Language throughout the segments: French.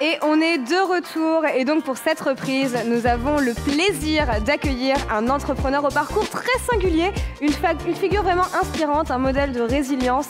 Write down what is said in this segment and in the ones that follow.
Et on est de retour et donc pour cette reprise, nous avons le plaisir d'accueillir un entrepreneur au parcours très singulier, une figure vraiment inspirante, un modèle de résilience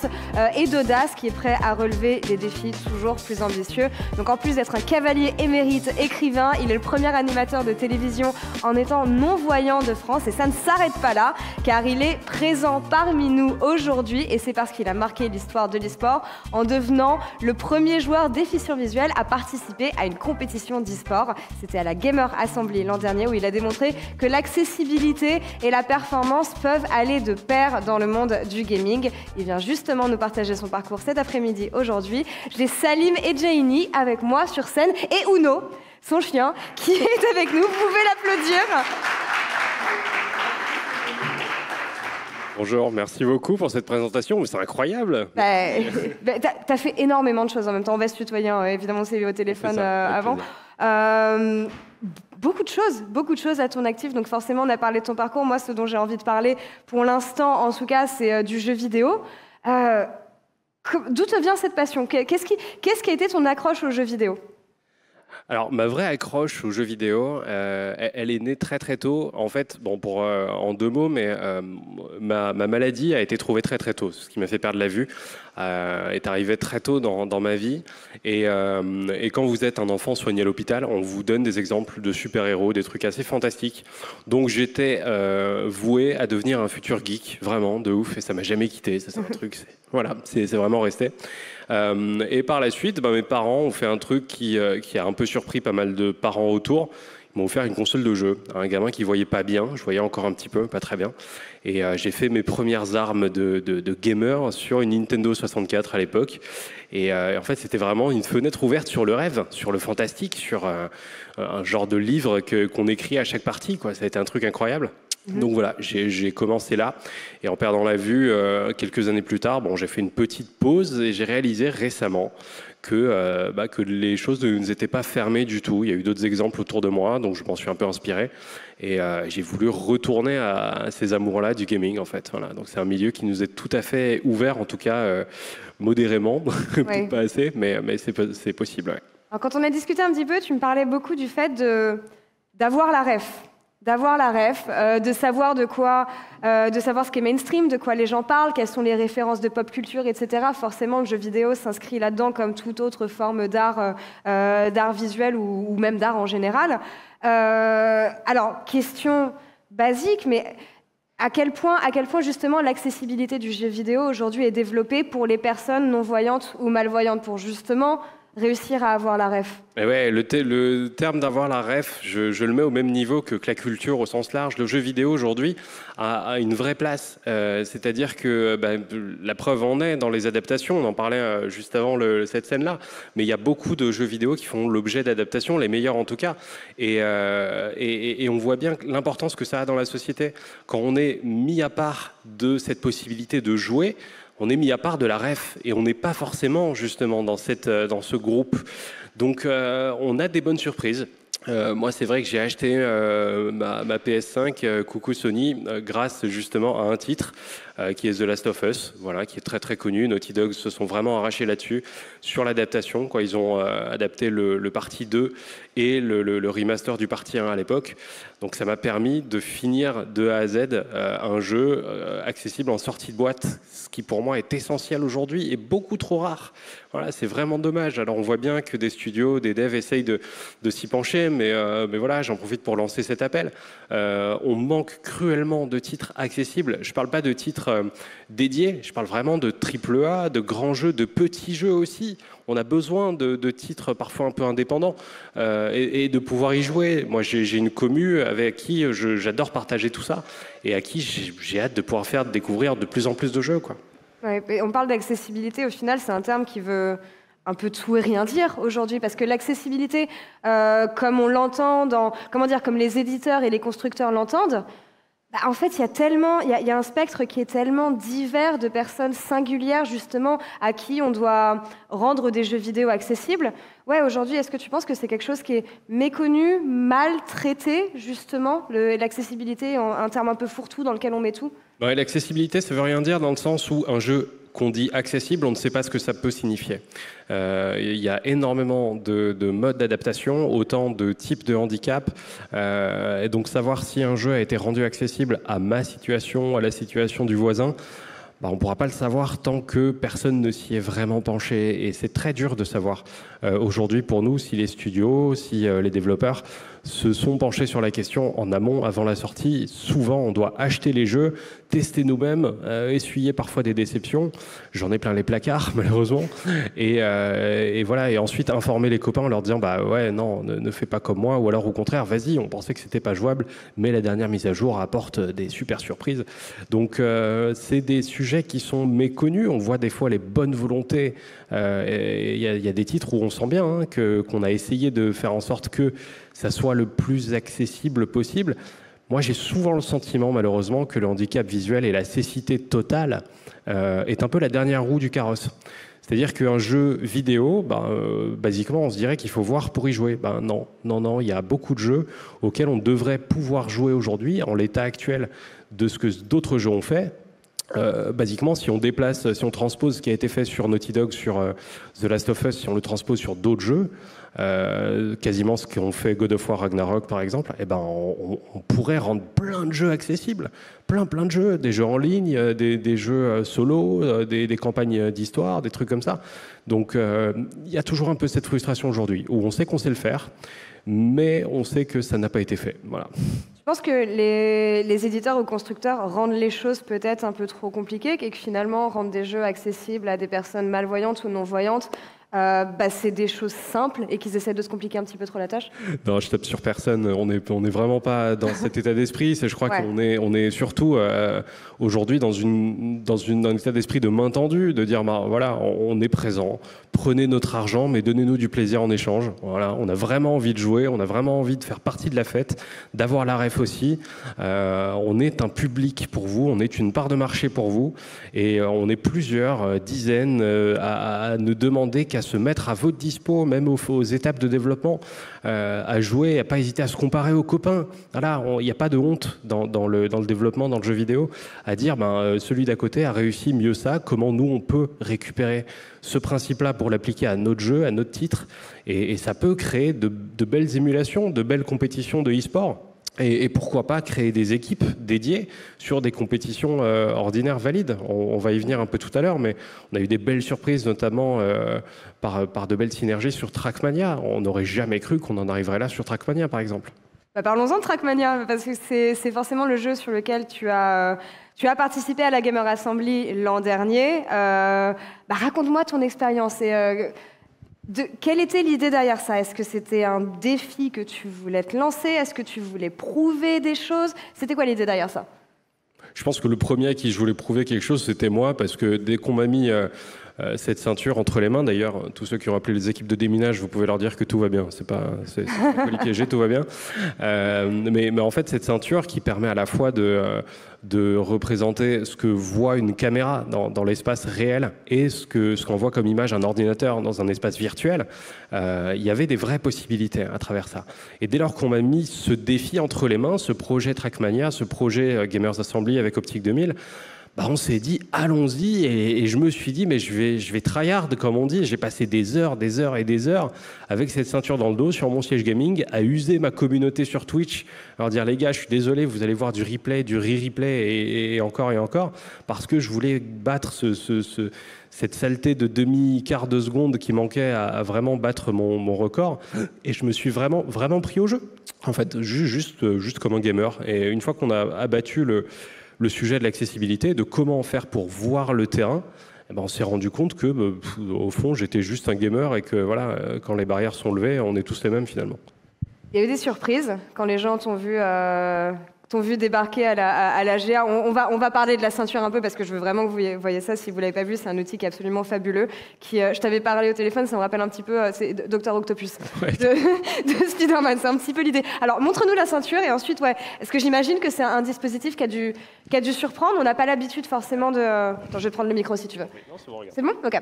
et d'audace qui est prêt à relever des défis toujours plus ambitieux. Donc en plus d'être un cavalier émérite écrivain, il est le premier animateur de télévision en étant non-voyant de France et ça ne s'arrête pas là car il est présent parmi nous aujourd'hui et c'est parce qu'il a marqué l'histoire de l'e-sport en devenant le premier joueur déficient visuel à participer à une compétition d'e-sport. C'était à la Gamer Assembly l'an dernier où il a démontré que l'accessibilité et la performance peuvent aller de pair dans le monde du gaming. Il vient justement nous partager son parcours cet après-midi aujourd'hui. J'ai Salim Edjaini avec moi sur scène et Uno, son chien, qui est avec nous. Vous pouvez l'applaudir. Bonjour, merci beaucoup pour cette présentation, c'est incroyable. T'as fait énormément de choses en même temps, on va se tutoyer, hein. Évidemment c'est au téléphone avant. Beaucoup de choses à ton actif, donc forcément on a parlé de ton parcours. Moi ce dont j'ai envie de parler pour l'instant en tout cas c'est du jeu vidéo. D'où te vient cette passion? Qu'est-ce qui a été ton accroche au jeu vidéo? Alors, ma vraie accroche aux jeux vidéo, elle est née très très tôt. En fait, bon, en deux mots, mais ma maladie a été trouvée très très tôt. Ce qui m'a fait perdre la vue est arrivé très tôt dans ma vie. Et quand vous êtes un enfant soigné à l'hôpital, on vous donne des exemples de super-héros, des trucs assez fantastiques. Donc, j'étais voué à devenir un futur geek, vraiment, de ouf. Et ça m'a jamais quitté. Ça, c'est un truc, voilà, c'est vraiment resté. Et par la suite, mes parents ont fait un truc qui a un peu surpris pas mal de parents autour. Ils m'ont offert une console de jeu. Un gamin qui voyait pas bien, je voyais encore un petit peu, pas très bien. Et j'ai fait mes premières armes de gamer sur une Nintendo 64 à l'époque. Et en fait, c'était vraiment une fenêtre ouverte sur le rêve, sur le fantastique, sur un genre de livre qu'on écrit à chaque partie, quoi. Ça a été un truc incroyable. Donc voilà, j'ai commencé là et en perdant la vue quelques années plus tard, j'ai fait une petite pause et j'ai réalisé récemment que les choses ne nous étaient pas fermées du tout. Il y a eu d'autres exemples autour de moi, donc je m'en suis un peu inspiré et j'ai voulu retourner à ces amours-là du gaming en fait. Voilà. Donc c'est un milieu qui nous est tout à fait ouvert, en tout cas modérément, peut-être pas assez, mais c'est possible. Ouais. Alors, quand on a discuté un petit peu, tu me parlais beaucoup du fait d'avoir la ref. De savoir de savoir ce qui est mainstream, de quoi les gens parlent, quelles sont les références de pop culture, etc. Forcément, le jeu vidéo s'inscrit là-dedans comme toute autre forme d'art visuel ou même d'art en général. Alors, question basique, mais à quel point justement l'accessibilité du jeu vidéo aujourd'hui est développée pour les personnes non-voyantes ou malvoyantes pour justement réussir à avoir la ref? Et ouais, le terme d'avoir la ref, je le mets au même niveau que la culture au sens large. Le jeu vidéo aujourd'hui a une vraie place. C'est-à-dire que la preuve en est dans les adaptations. On en parlait juste avant cette scène-là. Mais il y a beaucoup de jeux vidéo qui font l'objet d'adaptations, les meilleurs en tout cas. Et on voit bien l'importance que ça a dans la société. Quand on est mis à part de cette possibilité de jouer, on est mis à part de la ref et on n'est pas forcément justement dans ce groupe. Donc on a des bonnes surprises. Moi, c'est vrai que j'ai acheté ma PS5, coucou Sony, grâce justement à un titre qui est The Last of Us, voilà, qui est très très connu. Naughty Dog se sont vraiment arrachés là-dessus, sur l'adaptation, quoi. Ils ont adapté le partie 2 et le remaster du partie 1 à l'époque. Donc ça m'a permis de finir de A à Z un jeu accessible en sortie de boîte, ce qui pour moi est essentiel aujourd'hui et beaucoup trop rare. Voilà, c'est vraiment dommage. Alors on voit bien que des studios, des devs essayent de s'y pencher, mais voilà, j'en profite pour lancer cet appel. On manque cruellement de titres accessibles. Je ne parle pas de titres dédiés, je parle vraiment de AAA, de grands jeux, de petits jeux aussi. On a besoin de titres parfois un peu indépendants et de pouvoir y jouer. Moi, j'ai une commu avec qui j'adore partager tout ça et à qui j'ai hâte de pouvoir faire découvrir de plus en plus de jeux, quoi. Ouais, on parle d'accessibilité, au final, c'est un terme qui veut un peu tout et rien dire aujourd'hui, parce que l'accessibilité, comme on l'entend, comme les éditeurs et les constructeurs l'entendent, en fait, il y a un spectre qui est tellement divers de personnes singulières, justement, à qui on doit rendre des jeux vidéo accessibles. Ouais, aujourd'hui, est-ce que tu penses que c'est quelque chose qui est méconnu, mal traité, justement, l'accessibilité, un terme un peu fourre-tout dans lequel on met tout? L'accessibilité, ça veut rien dire dans le sens où un jeu qu'on dit accessible, on ne sait pas ce que ça peut signifier. Il y a énormément de modes d'adaptation, autant de types de handicap. Et donc savoir si un jeu a été rendu accessible à ma situation, à la situation du voisin, on ne pourra pas le savoir tant que personne ne s'y est vraiment penché. Et c'est très dur de savoir aujourd'hui pour nous si les studios, si les développeurs se sont penchés sur la question en amont, avant la sortie. Souvent, on doit acheter les jeux, tester nous-mêmes, essuyer parfois des déceptions. J'en ai plein les placards, malheureusement. Et voilà. Et ensuite, informer les copains en leur disant ouais, non, ne fais pas comme moi. Ou alors, au contraire, vas-y, on pensait que c'était pas jouable, mais la dernière mise à jour apporte des super surprises. Donc, c'est des sujets qui sont méconnus. On voit des fois les bonnes volontés. Il y a des titres où on sent bien qu'on a essayé de faire en sorte que ça soit le plus accessible possible. Moi, j'ai souvent le sentiment, malheureusement, que le handicap visuel et la cécité totale est un peu la dernière roue du carrosse. C'est-à-dire qu'un jeu vidéo, basiquement, on se dirait qu'il faut voir pour y jouer. Non, il y a beaucoup de jeux auxquels on devrait pouvoir jouer aujourd'hui, en l'état actuel de ce que d'autres jeux ont fait. Basiquement, si on transpose ce qui a été fait sur Naughty Dog, sur The Last of Us, si on le transpose sur d'autres jeux, quasiment ce qu'ont fait God of War Ragnarok par exemple, on pourrait rendre plein de jeux accessibles, plein de jeux, des jeux en ligne, des jeux solo, des campagnes d'histoire, des trucs comme ça. Donc il y a toujours un peu cette frustration aujourd'hui, où on sait qu'on sait le faire, mais on sait que ça n'a pas été fait. Voilà. Je pense que les éditeurs ou constructeurs rendent les choses peut-être un peu trop compliquées et que finalement rendre des jeux accessibles à des personnes malvoyantes ou non-voyantes, c'est des choses simples et qu'ils essaient de se compliquer un petit peu trop la tâche. Non, je tape sur personne. On n'est vraiment pas dans cet état d'esprit. Je crois qu'on est surtout aujourd'hui dans un état d'esprit de main tendue, de dire voilà, on est présent. Prenez notre argent, mais donnez-nous du plaisir en échange. Voilà, on a vraiment envie de jouer, on a vraiment envie de faire partie de la fête, d'avoir la ref aussi. On est un public pour vous, on est une part de marché pour vous, et on est plusieurs dizaines à ne demander qu'à se mettre à votre dispo, même aux étapes de développement, à jouer, à pas hésiter à se comparer aux copains. Voilà, il n'y a pas de honte dans le développement, dans le jeu vidéo, à dire celui d'à côté a réussi mieux ça, comment nous on peut récupérer ce principe-là pour l'appliquer à notre jeu, à notre titre, et ça peut créer de belles émulations, de belles compétitions de e-sport. Et pourquoi pas créer des équipes dédiées sur des compétitions ordinaires valides. On va y venir un peu tout à l'heure, mais on a eu des belles surprises, notamment par de belles synergies sur Trackmania. On n'aurait jamais cru qu'on en arriverait là sur Trackmania, par exemple. Parlons-en de Trackmania, parce que c'est forcément le jeu sur lequel tu as participé à la Gamer Assembly l'an dernier. Raconte-moi ton expérience. Quelle était l'idée derrière ça? Est-ce que c'était un défi que tu voulais te lancer? Est-ce que tu voulais prouver des choses? C'était quoi l'idée derrière ça? Je pense que le premier à qui je voulais prouver quelque chose, c'était moi, parce que dès qu'on m'a mis cette ceinture entre les mains, d'ailleurs, tous ceux qui ont appelé les équipes de déminage, vous pouvez leur dire que tout va bien. C'est pas polypiégé, tout va bien. Mais en fait, cette ceinture qui permet à la fois de représenter ce que voit une caméra dans l'espace réel et ce qu'on voit comme image un ordinateur dans un espace virtuel, il y avait des vraies possibilités à travers ça. Et dès lors qu'on m'a mis ce défi entre les mains, ce projet Trackmania, ce projet Gamers Assembly avec Optique 2000, on s'est dit allons-y, et je me suis dit mais je vais tryhard, comme on dit. J'ai passé des heures et des heures avec cette ceinture dans le dos sur mon siège gaming à user ma communauté sur Twitch, leur dire les gars, je suis désolé, vous allez voir du replay, du re-replay et encore, parce que je voulais battre cette saleté de demi-quart de seconde qui manquait à vraiment battre mon record. Et je me suis vraiment pris au jeu, en fait, juste comme un gamer. Et une fois qu'on a abattu le sujet de l'accessibilité, de comment faire pour voir le terrain, on s'est rendu compte que, au fond, j'étais juste un gamer et que, voilà, quand les barrières sont levées, on est tous les mêmes finalement. Il y a eu des surprises quand les gens t'ont vu débarquer à la GA. On va parler de la ceinture un peu parce que je veux vraiment que vous voyez ça. Si vous ne l'avez pas vu, c'est un outil qui est absolument fabuleux. Je t'avais parlé au téléphone, ça me rappelle un petit peu c'est Dr Octopus de Spider-Man. C'est un petit peu l'idée. Alors, montre-nous la ceinture et ensuite, est-ce que j'imagine que c'est un dispositif qui a dû surprendre? On n'a pas l'habitude forcément de... Attends, je vais prendre le micro si tu veux. Non, c'est bon, regarde. C'est bon? Ok.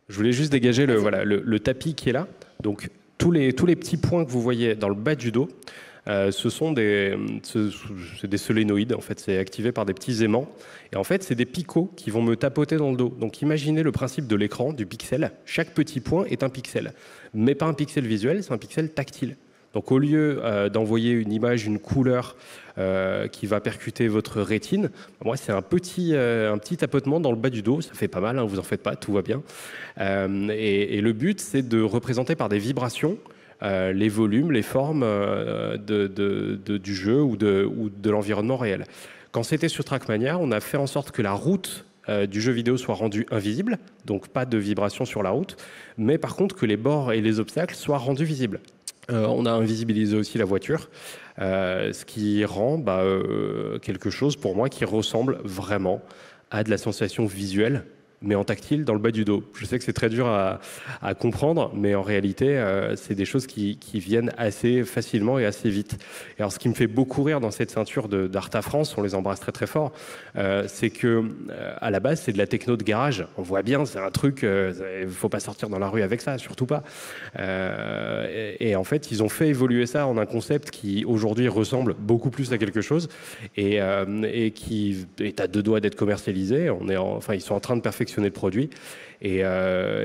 Je voulais juste dégager le tapis qui est là. Donc, tous les petits points que vous voyez dans le bas du dos, C'est des solénoïdes, en fait, c'est activé par des petits aimants. Et en fait, c'est des picots qui vont me tapoter dans le dos. Donc imaginez le principe de l'écran, du pixel. Chaque petit point est un pixel. Mais pas un pixel visuel, c'est un pixel tactile. Donc au lieu d'envoyer une image, une couleur qui va percuter votre rétine, moi c'est un petit tapotement dans le bas du dos, ça fait pas mal, hein, vous en faites pas, tout va bien. Et le but c'est de représenter par des vibrations les volumes, les formes du jeu ou de l'environnement réel. Quand c'était sur Trackmania, on a fait en sorte que la route du jeu vidéo soit rendue invisible, donc pas de vibration sur la route, mais par contre que les bords et les obstacles soient rendus visibles. On a invisibilisé aussi la voiture, ce qui rend quelque chose pour moi qui ressemble vraiment à de la sensation visuelle, mais en tactile dans le bas du dos. Je sais que c'est très dur à comprendre, mais en réalité, c'est des choses qui viennent assez facilement et assez vite. Et alors, ce qui me fait beaucoup rire dans cette ceinture d'Arta France, on les embrasse très très fort, c'est que à la base, c'est de la techno de garage. On voit bien, c'est un truc, il ne faut pas sortir dans la rue avec ça, surtout pas. Et en fait, ils ont fait évoluer ça en un concept qui aujourd'hui ressemble beaucoup plus à quelque chose et qui est à deux doigts d'être commercialisé. Ils sont en train de perfectionner le produit et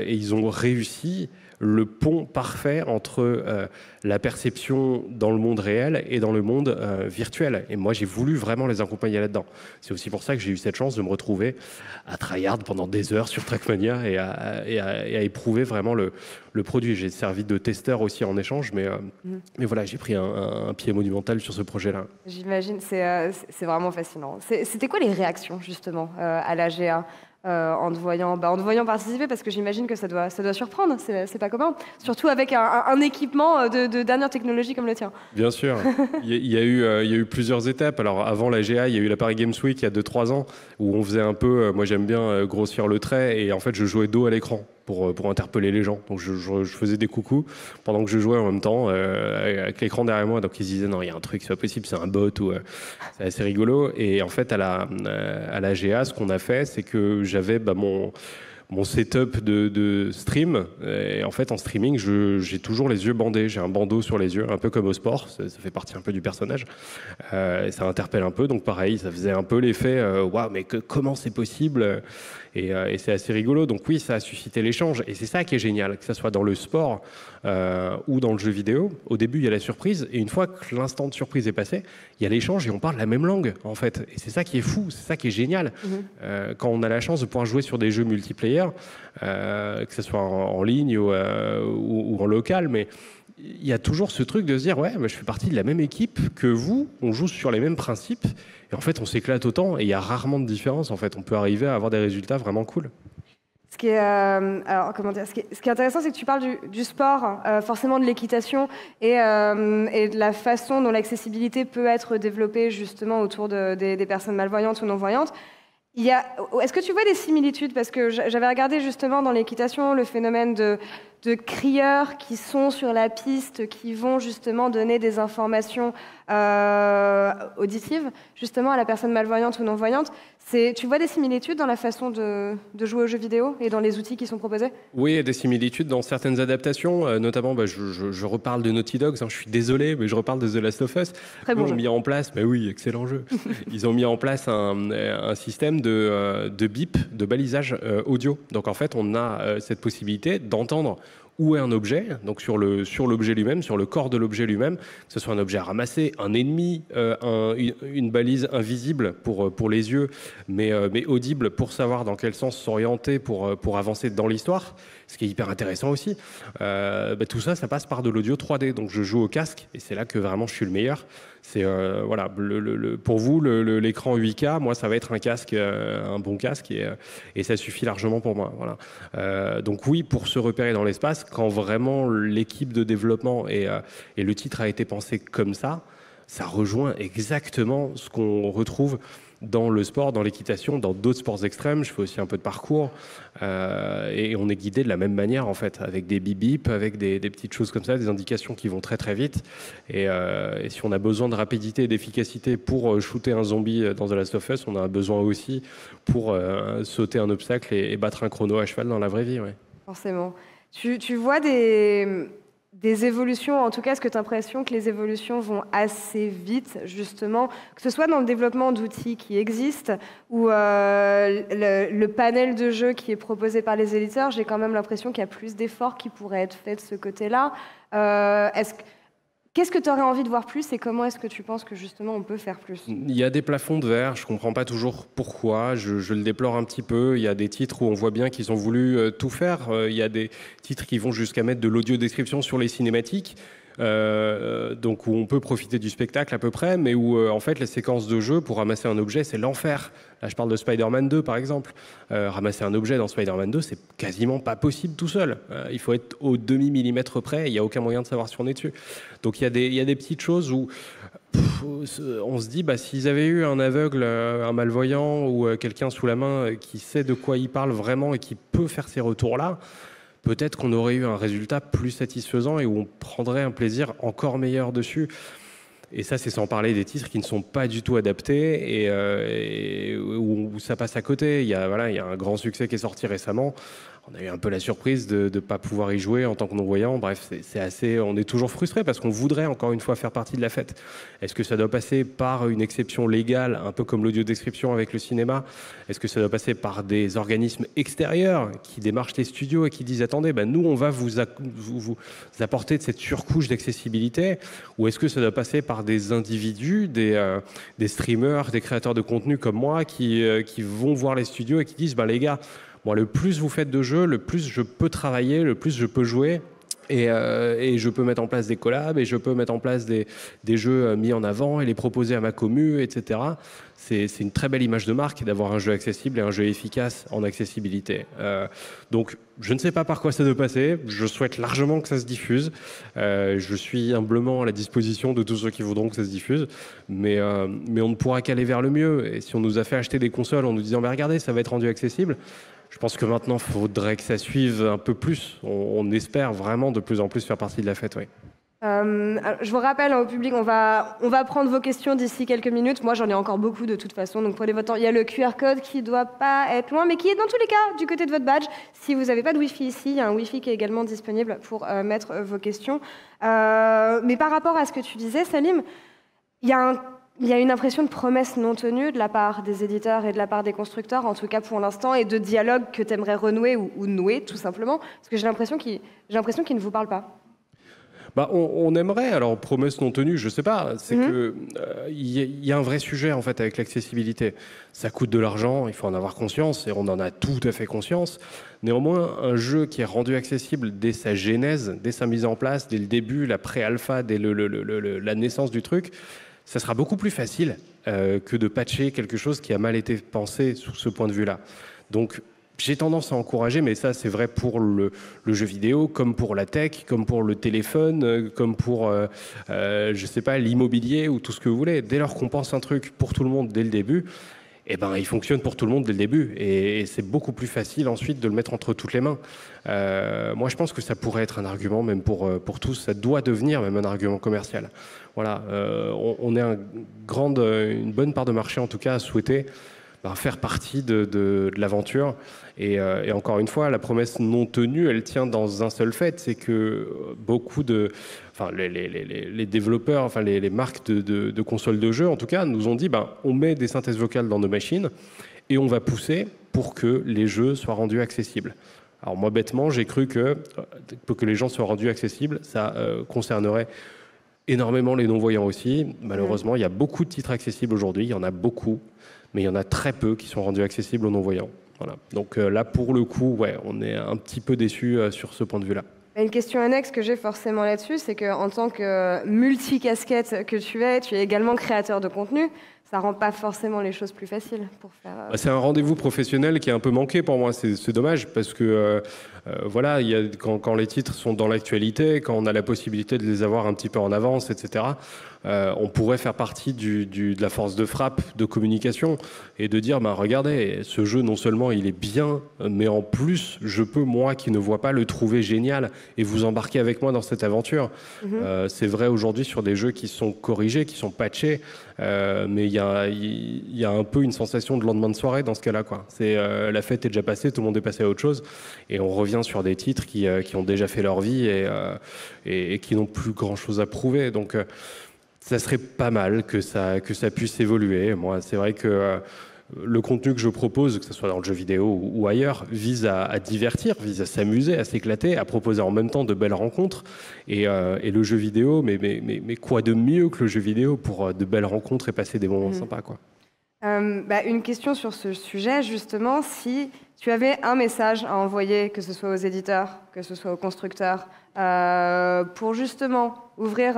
ils ont réussi le pont parfait entre la perception dans le monde réel et dans le monde virtuel. Et moi, j'ai voulu vraiment les accompagner là-dedans. C'est aussi pour ça que j'ai eu cette chance de me retrouver à tryhard pendant des heures sur Trackmania et à éprouver vraiment le produit. J'ai servi de testeur aussi en échange, mais voilà, j'ai pris un pied monumental sur ce projet-là. J'imagine, c'est vraiment fascinant. C'était quoi les réactions, justement, à la GA en te voyant participer, parce que j'imagine que ça doit surprendre, c'est pas commun, surtout avec un équipement de dernière technologie comme le tien. Bien sûr, il y a eu plusieurs étapes. Alors avant la GA, il y a eu la Paris Games Week il y a 2-3 ans, où on faisait un peu, moi j'aime bien grossir le trait, et en fait je jouais dos à l'écran pour interpeller les gens. Donc je faisais des coucous pendant que je jouais en même temps avec l'écran derrière moi. Donc ils se disaient non, il y a un truc, c'est pas possible, c'est un bot ou c'est assez rigolo. Et en fait à la GA, ce qu'on a fait, c'est que j'avais mon setup de stream. Et en fait, en streaming, j'ai toujours les yeux bandés. J'ai un bandeau sur les yeux, un peu comme au sport. Ça fait partie un peu du personnage. Et ça interpelle un peu. Donc pareil, ça faisait un peu l'effet waouh, mais comment c'est possible? Et c'est assez rigolo. Donc oui, ça a suscité l'échange. Et c'est ça qui est génial, que ça soit dans le sport ou dans le jeu vidéo. Au début, il y a la surprise. Et une fois que l'instant de surprise est passé, il y a l'échange et on parle la même langue, en fait. Et c'est ça qui est fou, c'est ça qui est génial. Quand on a la chance de pouvoir jouer sur des jeux multiplayer, que ce soit en ligne ou en local, mais il y a toujours ce truc de se dire ouais, je fais partie de la même équipe que vous, on joue sur les mêmes principes et en fait on s'éclate autant et il y a rarement de différence. En fait, on peut arriver à avoir des résultats vraiment cool. Ce qui est intéressant, c'est que tu parles du sport, forcément de l'équitation et de la façon dont l'accessibilité peut être développée justement autour des personnes malvoyantes ou non-voyantes. Est-ce que tu vois des similitudes? Parce que j'avais regardé justement dans l'équitation le phénomène de crieurs qui sont sur la piste, qui vont justement donner des informations auditives justement à la personne malvoyante ou non-voyante. Tu vois des similitudes dans la façon de jouer aux jeux vidéo et dans les outils qui sont proposés? Oui, il y a des similitudes dans certaines adaptations, notamment je reparle de Naughty Dog, je suis désolé, mais je reparle de The Last of Us. Très bon Ils jeu. ont mis en place, mais oui, excellent jeu. Ils ont mis en place un système de bip, de balisage audio. Donc en fait, on a cette possibilité d'entendre où est un objet, donc sur l'objet lui-même, sur le corps de l'objet lui-même, que ce soit un objet à ramasser, un ennemi, une balise invisible pour les yeux, mais audible pour savoir dans quel sens s'orienter pour avancer dans l'histoire, ce qui est hyper intéressant aussi. Tout ça, ça passe par de l'audio 3D, donc je joue au casque, et c'est là que vraiment je suis le meilleur. C'est voilà, pour vous, l'écran 8K, moi, ça va être un casque, un bon casque, et ça suffit largement pour moi. Voilà. Donc oui, pour se repérer dans l'espace, quand vraiment l'équipe de développement et le titre a été pensé comme ça rejoint exactement ce qu'on retrouve dans le sport, dans l'équitation, dans d'autres sports extrêmes. Je fais aussi un peu de parcours et on est guidé de la même manière en fait, avec des bip-bip, avec des petites choses comme ça, des indications qui vont très très vite. Et si on a besoin de rapidité et d'efficacité pour shooter un zombie dans The Last of Us, on a besoin aussi pour sauter un obstacle et battre un chrono à cheval dans la vraie vie. Ouais. Forcément. Tu vois des des évolutions, en tout cas, est-ce que tu as l'impression que les évolutions vont assez vite, justement, que ce soit dans le développement d'outils qui existent ou le panel de jeux qui est proposé par les éditeurs, j'ai quand même l'impression qu'il y a plus d'efforts qui pourraient être faits de ce côté-là. Qu'est-ce que tu aurais envie de voir plus et comment est-ce que tu penses que justement on peut faire plus? Il y a des plafonds de verre, je ne comprends pas toujours pourquoi, je le déplore un petit peu. Il y a des titres où on voit bien qu'ils ont voulu tout faire. Il y a des titres qui vont jusqu'à mettre de l'audio-description sur les cinématiques. Donc où on peut profiter du spectacle à peu près, mais où en fait les séquences de jeu pour ramasser un objet c'est l'enfer. Là je parle de Spider-Man 2 par exemple. Ramasser un objet dans Spider-Man 2 c'est quasiment pas possible tout seul. Il faut être au demi-millimètre près, il n'y a aucun moyen de savoir si on est dessus. Donc il y a des petites choses où on se dit s'ils avaient eu un aveugle, un malvoyant ou quelqu'un sous la main qui sait de quoi il parle vraiment et qui peut faire ces retours-là, peut-être qu'on aurait eu un résultat plus satisfaisant et où on prendrait un plaisir encore meilleur dessus. Et ça, c'est sans parler des titres qui ne sont pas du tout adaptés et où ça passe à côté. Il y a un grand succès qui est sorti récemment. On a eu un peu la surprise de ne pas pouvoir y jouer en tant que non-voyant. Bref, on est toujours frustré parce qu'on voudrait encore une fois faire partie de la fête. Est-ce que ça doit passer par une exception légale, un peu comme l'audio-description avec le cinéma? Est-ce que ça doit passer par des organismes extérieurs qui démarchent les studios et qui disent « Attendez, nous, on va vous apporter de cette surcouche d'accessibilité » ou est-ce que ça doit passer par des individus, des streamers, des créateurs de contenu comme moi qui vont voir les studios et qui disent « Les gars, moi, le plus vous faites de jeux, le plus je peux travailler, le plus je peux jouer et je peux mettre en place des collabs et je peux mettre en place des jeux mis en avant et les proposer à ma commu, etc. » C'est une très belle image de marque d'avoir un jeu accessible et un jeu efficace en accessibilité. Donc, je ne sais pas par quoi ça doit passer. Je souhaite largement que ça se diffuse. Je suis humblement à la disposition de tous ceux qui voudront que ça se diffuse. Mais on ne pourra qu'aller vers le mieux. Et si on nous a fait acheter des consoles en nous disant « Regardez, ça va être rendu accessible », je pense que maintenant, il faudrait que ça suive un peu plus. On espère vraiment de plus en plus faire partie de la fête, oui. Je vous rappelle au public, on va prendre vos questions d'ici quelques minutes. Moi, j'en ai encore beaucoup de toute façon, donc prenez votre temps. Il y a le QR code qui ne doit pas être loin, mais qui est dans tous les cas du côté de votre badge. Si vous n'avez pas de Wi-Fi ici, il y a un Wi-Fi qui est également disponible pour mettre vos questions. Mais par rapport à ce que tu disais, Salim, il y a une impression de promesse non tenue de la part des éditeurs et de la part des constructeurs, en tout cas pour l'instant, et de dialogue que tu aimerais renouer ou nouer, tout simplement, parce que j'ai l'impression qu'ils ne vous parlent pas. On aimerait, alors promesse non tenue, je sais pas, c'est que y a un vrai sujet en fait avec l'accessibilité. Ça coûte de l'argent, il faut en avoir conscience et on en a tout à fait conscience. Néanmoins, un jeu qui est rendu accessible dès sa genèse, dès sa mise en place, dès le début, la pré-alpha, dès la naissance du truc, ça sera beaucoup plus facile que de patcher quelque chose qui a mal été pensé sous ce point de vue-là. Donc, j'ai tendance à encourager, mais ça c'est vrai pour le jeu vidéo, comme pour la tech, comme pour le téléphone, comme pour, je sais pas, l'immobilier ou tout ce que vous voulez. Dès lors qu'on pense un truc pour tout le monde dès le début, il fonctionne pour tout le monde dès le début. Et c'est beaucoup plus facile ensuite de le mettre entre toutes les mains. Moi je pense que ça pourrait être un argument même pour tous, ça doit devenir même un argument commercial. Voilà, on est une bonne part de marché en tout cas à souhaiter faire partie de l'aventure. Et encore une fois, la promesse non tenue, elle tient dans un seul fait, c'est que beaucoup les développeurs, les marques de consoles de jeux, en tout cas, nous ont dit on met des synthèses vocales dans nos machines et on va pousser pour que les jeux soient rendus accessibles. Alors moi, bêtement, j'ai cru que pour que les gens soient rendus accessibles, ça concernerait énormément les non-voyants aussi. Malheureusement, il y a beaucoup de titres accessibles aujourd'hui, il y en a beaucoup, mais il y en a très peu qui sont rendus accessibles aux non-voyants. Voilà. Donc là, pour le coup, on est un petit peu déçus sur ce point de vue-là. Une question annexe que j'ai forcément là-dessus, c'est qu'en tant que multicasquette que tu es également créateur de contenu. Ça rend pas forcément les choses plus faciles pour faire... C'est un rendez-vous professionnel qui est un peu manqué pour moi. C'est dommage parce que quand les titres sont dans l'actualité, quand on a la possibilité de les avoir un petit peu en avance, etc., on pourrait faire partie de la force de frappe de communication et de dire regardez, ce jeu non seulement il est bien, mais en plus je peux, moi qui ne vois pas, le trouver génial et vous embarquer avec moi dans cette aventure. C'est vrai aujourd'hui sur des jeux qui sont corrigés, qui sont patchés, mais il y a un peu une sensation de lendemain de soirée dans ce cas-là, quoi. C'est la fête est déjà passée, tout le monde est passé à autre chose, et on revient sur des titres qui ont déjà fait leur vie et qui n'ont plus grand-chose à prouver. Donc ça serait pas mal que ça puisse évoluer. Moi, c'est vrai que le contenu que je propose, que ce soit dans le jeu vidéo ou ailleurs, vise à divertir, vise à s'amuser, à s'éclater, à proposer en même temps de belles rencontres. Et le jeu vidéo, mais quoi de mieux que le jeu vidéo pour de belles rencontres et passer des moments sympas, quoi. Une question sur ce sujet, justement, si tu avais un message à envoyer, que ce soit aux éditeurs, que ce soit aux constructeurs, pour justement ouvrir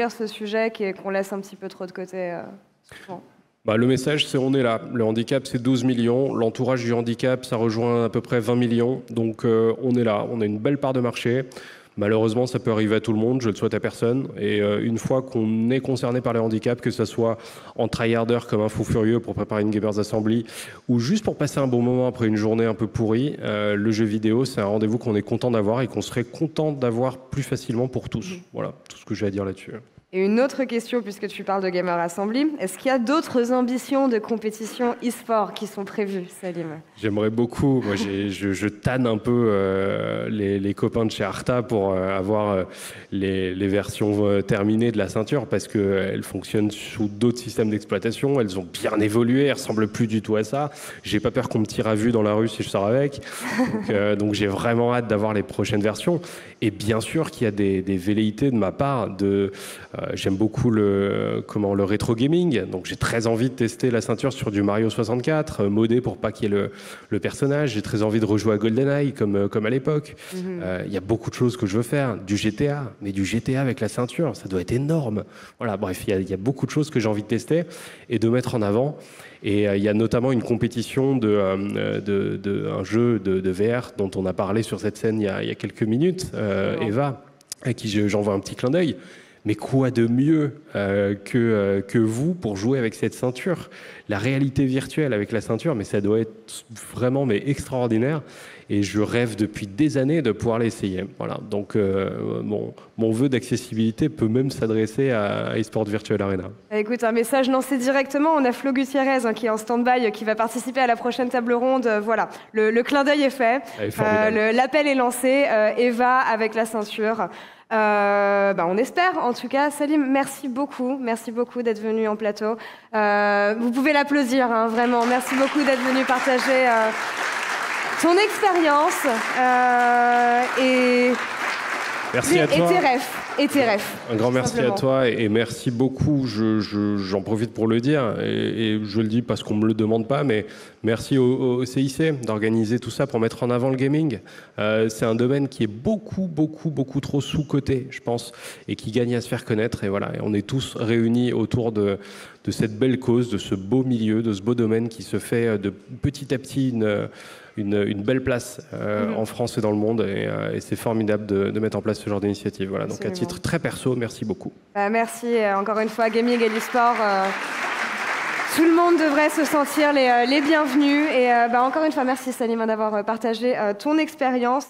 ce sujet qu'on laisse un petit peu trop de côté souvent. Le message, c'est on est là. Le handicap, c'est 12 millions. L'entourage du handicap, ça rejoint à peu près 20 millions. Donc on est là. On a une belle part de marché. Malheureusement, ça peut arriver à tout le monde. Je ne le souhaite à personne. Et une fois qu'on est concerné par le handicap, que ce soit en tryharder comme un fou furieux pour préparer une Gamers Assembly ou juste pour passer un bon moment après une journée un peu pourrie, le jeu vidéo, c'est un rendez-vous qu'on est content d'avoir et qu'on serait content d'avoir plus facilement pour tous. Voilà, tout ce que j'ai à dire là-dessus. Et une autre question, puisque tu parles de Gamer Assembly, est-ce qu'il y a d'autres ambitions de compétition e-sport qui sont prévues, Salim? J'aimerais beaucoup. Moi, je tanne un peu les copains de chez Arta pour avoir les versions terminées de la ceinture parce qu'elles fonctionnent sous d'autres systèmes d'exploitation. Elles ont bien évolué, elles ressemblent plus du tout à ça. J'ai pas peur qu'on me tire à vue dans la rue si je sors avec. Donc j'ai vraiment hâte d'avoir les prochaines versions. Et bien sûr qu'il y a des velléités de ma part j'aime beaucoup le rétro gaming, donc j'ai très envie de tester la ceinture sur du Mario 64, modé pour pas qu'il y ait le personnage. J'ai très envie de rejouer à GoldenEye comme à l'époque. Il y a beaucoup de choses que je veux faire, du GTA, mais du GTA avec la ceinture, ça doit être énorme. Voilà, bref, il y a beaucoup de choses que j'ai envie de tester et de mettre en avant. Et il y a notamment une compétition un jeu de VR dont on a parlé sur cette scène il y a quelques minutes, Eva, à qui j'envoie un petit clin d'œil. Mais quoi de mieux que vous pour jouer avec cette ceinture? La réalité virtuelle avec la ceinture, mais ça doit être vraiment extraordinaire. Et je rêve depuis des années de pouvoir l'essayer. Voilà. Donc mon vœu d'accessibilité peut même s'adresser à eSport Virtual Arena. Écoute, un message lancé directement. On a Flo Gutiérrez qui est en stand-by, qui va participer à la prochaine table ronde. Voilà, le clin d'œil est fait. L'appel est lancé. Eva avec la ceinture. On espère, en tout cas. Salim, merci beaucoup d'être venu en plateau. Vous pouvez l'applaudir, hein, vraiment. Merci beaucoup d'être venu partager ton expérience merci à toi. Et tes rêves. Un grand merci à toi et merci beaucoup. J'en profite pour le dire et je le dis parce qu'on me le demande pas, mais merci au CIC d'organiser tout ça pour mettre en avant le gaming. C'est un domaine qui est beaucoup trop sous-coté, je pense, et qui gagne à se faire connaître. Et voilà, et on est tous réunis autour de cette belle cause, de ce beau milieu, de ce beau domaine qui se fait de petit à petit une belle place en France et dans le monde et c'est formidable de mettre en place ce genre d'initiative. Voilà, donc à titre très perso, merci beaucoup. Merci encore une fois, Gaming et l'e-sport. Tout le monde devrait se sentir les bienvenus et encore une fois, merci Salim d'avoir partagé ton expérience.